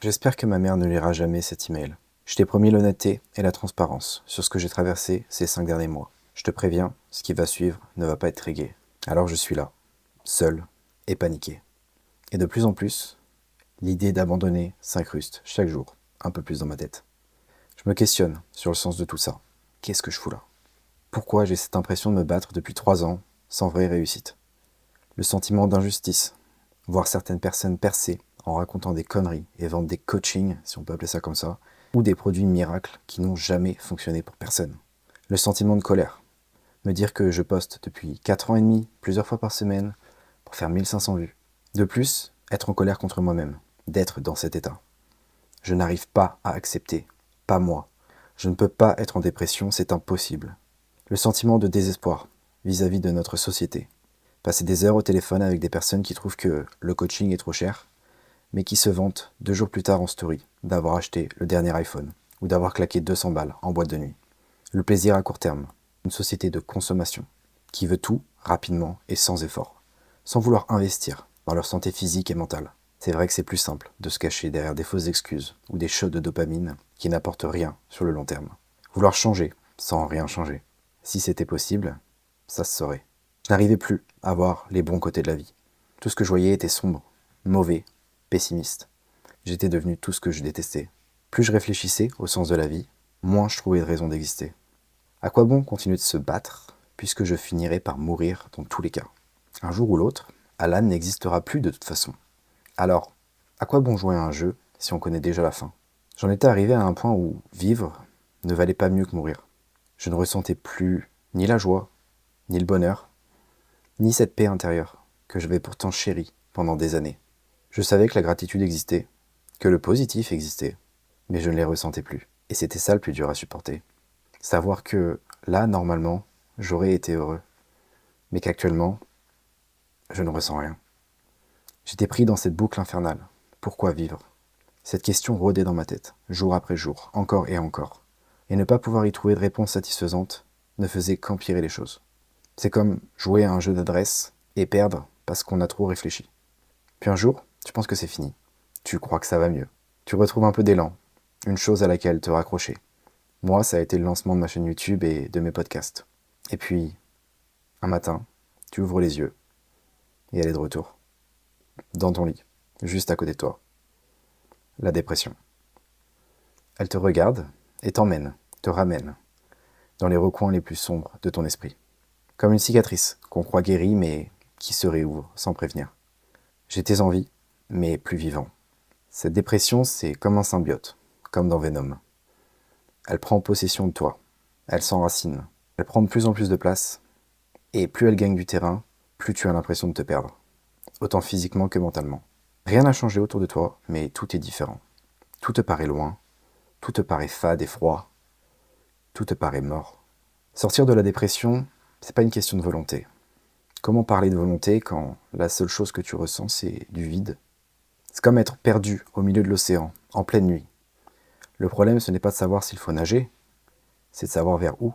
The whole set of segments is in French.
J'espère que ma mère ne lira jamais cet email. Je t'ai promis l'honnêteté et la transparence sur ce que j'ai traversé ces 5 derniers mois. Je te préviens, ce qui va suivre ne va pas être très gai. Alors je suis là, seul et paniqué. Et de plus en plus, l'idée d'abandonner s'incruste chaque jour, un peu plus dans ma tête. Je me questionne sur le sens de tout ça. Qu'est-ce que je fous là? Pourquoi j'ai cette impression de me battre depuis 3 ans sans vraie réussite? Le sentiment d'injustice, voir certaines personnes percer en racontant des conneries et vendre des coachings, si on peut appeler ça comme ça, ou des produits miracles qui n'ont jamais fonctionné pour personne. Le sentiment de colère, me dire que je poste depuis 4 ans et demi, plusieurs fois par semaine, pour faire 1500 vues. De plus, être en colère contre moi-même, d'être dans cet état. Je n'arrive pas à accepter, pas moi. Je ne peux pas être en dépression, c'est impossible. Le sentiment de désespoir vis-à-vis de notre société. Passer des heures au téléphone avec des personnes qui trouvent que le coaching est trop cher, mais qui se vantent 2 jours plus tard en story d'avoir acheté le dernier iPhone ou d'avoir claqué 200 balles en boîte de nuit. Le plaisir à court terme, une société de consommation qui veut tout rapidement et sans effort, sans vouloir investir dans leur santé physique et mentale. C'est vrai que c'est plus simple de se cacher derrière des fausses excuses ou des shots de dopamine qui n'apportent rien sur le long terme. Vouloir changer sans rien changer. Si c'était possible, ça se saurait. Je n'arrivais plus à voir les bons côtés de la vie. Tout ce que je voyais était sombre, mauvais, pessimiste. J'étais devenu tout ce que je détestais. Plus je réfléchissais au sens de la vie, moins je trouvais de raison d'exister. À quoi bon continuer de se battre, puisque je finirais par mourir dans tous les cas? Un jour ou l'autre, Alan n'existera plus de toute façon. Alors, à quoi bon jouer à un jeu si on connaît déjà la fin? J'en étais arrivé à un point où vivre ne valait pas mieux que mourir. Je ne ressentais plus ni la joie, ni le bonheur, ni cette paix intérieure que j'avais pourtant chérie pendant des années. Je savais que la gratitude existait, que le positif existait, mais je ne les ressentais plus. Et c'était ça le plus dur à supporter. Savoir que là, normalement, j'aurais été heureux, mais qu'actuellement, je ne ressens rien. J'étais pris dans cette boucle infernale. Pourquoi vivre? Cette question rôdait dans ma tête, jour après jour, encore et encore. Et ne pas pouvoir y trouver de réponse satisfaisante ne faisait qu'empirer les choses. C'est comme jouer à un jeu d'adresse et perdre parce qu'on a trop réfléchi. Puis un jour, tu penses que c'est fini. Tu crois que ça va mieux. Tu retrouves un peu d'élan, une chose à laquelle te raccrocher. Moi, ça a été le lancement de ma chaîne YouTube et de mes podcasts. Et puis, un matin, tu ouvres les yeux et elle est de retour. Dans ton lit, juste à côté de toi. La dépression. Elle te regarde et t'emmène, te ramène, dans les recoins les plus sombres de ton esprit. Comme une cicatrice qu'on croit guérie mais qui se réouvre sans prévenir. J'étais en vie, mais plus vivant. Cette dépression, c'est comme un symbiote, comme dans Venom. Elle prend possession de toi, elle s'enracine, elle prend de plus en plus de place, et plus elle gagne du terrain, plus tu as l'impression de te perdre, autant physiquement que mentalement. Rien n'a changé autour de toi, mais tout est différent. Tout te paraît loin, tout te paraît fade et froid, tout te paraît mort. Sortir de la dépression, c'est pas une question de volonté. Comment parler de volonté quand la seule chose que tu ressens, c'est du vide? C'est comme être perdu au milieu de l'océan, en pleine nuit. Le problème, ce n'est pas de savoir s'il faut nager, c'est de savoir vers où.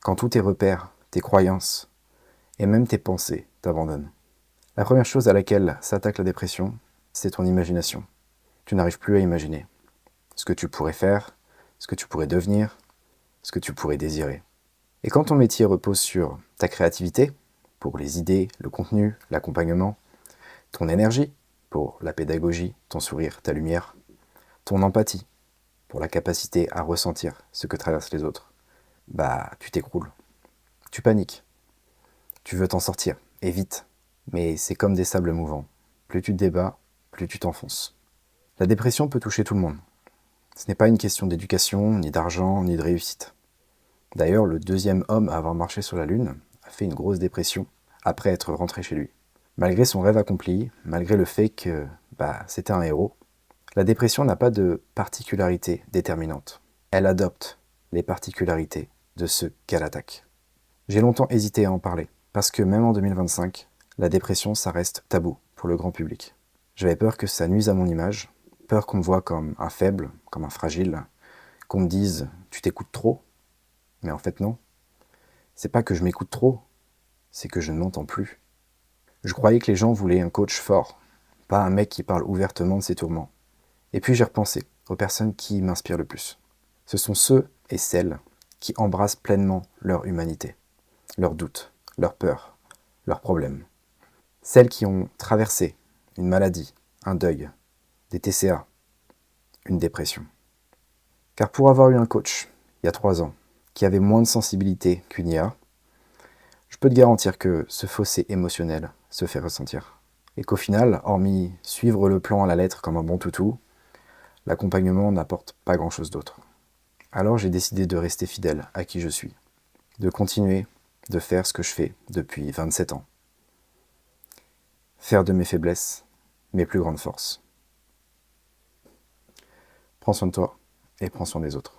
Quand tous tes repères, tes croyances et même tes pensées t'abandonnent. La première chose à laquelle s'attaque la dépression, c'est ton imagination. Tu n'arrives plus à imaginer ce que tu pourrais faire, ce que tu pourrais devenir, ce que tu pourrais désirer. Et quand ton métier repose sur ta créativité, pour les idées, le contenu, l'accompagnement, ton énergie, pour la pédagogie, ton sourire, ta lumière, ton empathie, pour la capacité à ressentir ce que traversent les autres, bah tu t'écroules. Tu paniques. Tu veux t'en sortir, et vite. Mais c'est comme des sables mouvants. Plus tu te débats, plus tu t'enfonces. La dépression peut toucher tout le monde. Ce n'est pas une question d'éducation, ni d'argent, ni de réussite. D'ailleurs, le deuxième homme à avoir marché sur la Lune a fait une grosse dépression après être rentré chez lui. Malgré son rêve accompli, malgré le fait que c'était un héros, la dépression n'a pas de particularité déterminante. Elle adopte les particularités de ceux qu'elle attaque. J'ai longtemps hésité à en parler, parce que même en 2025, la dépression, ça reste tabou pour le grand public. J'avais peur que ça nuise à mon image, peur qu'on me voie comme un faible, comme un fragile, qu'on me dise « tu t'écoutes trop ». Mais en fait non, c'est pas que je m'écoute trop, c'est que je ne m'entends plus. Je croyais que les gens voulaient un coach fort, pas un mec qui parle ouvertement de ses tourments. Et puis j'ai repensé aux personnes qui m'inspirent le plus. Ce sont ceux et celles qui embrassent pleinement leur humanité, leurs doutes, leurs peurs, leurs problèmes. Celles qui ont traversé une maladie, un deuil, des TCA, une dépression. Car pour avoir eu un coach, il y a 3 ans, qui avait moins de sensibilité qu'une IA, je peux te garantir que ce fossé émotionnel se fait ressentir. Et qu'au final, hormis suivre le plan à la lettre comme un bon toutou, l'accompagnement n'apporte pas grand-chose d'autre. Alors j'ai décidé de rester fidèle à qui je suis, de continuer de faire ce que je fais depuis 27 ans. Faire de mes faiblesses mes plus grandes forces. Prends soin de toi et prends soin des autres.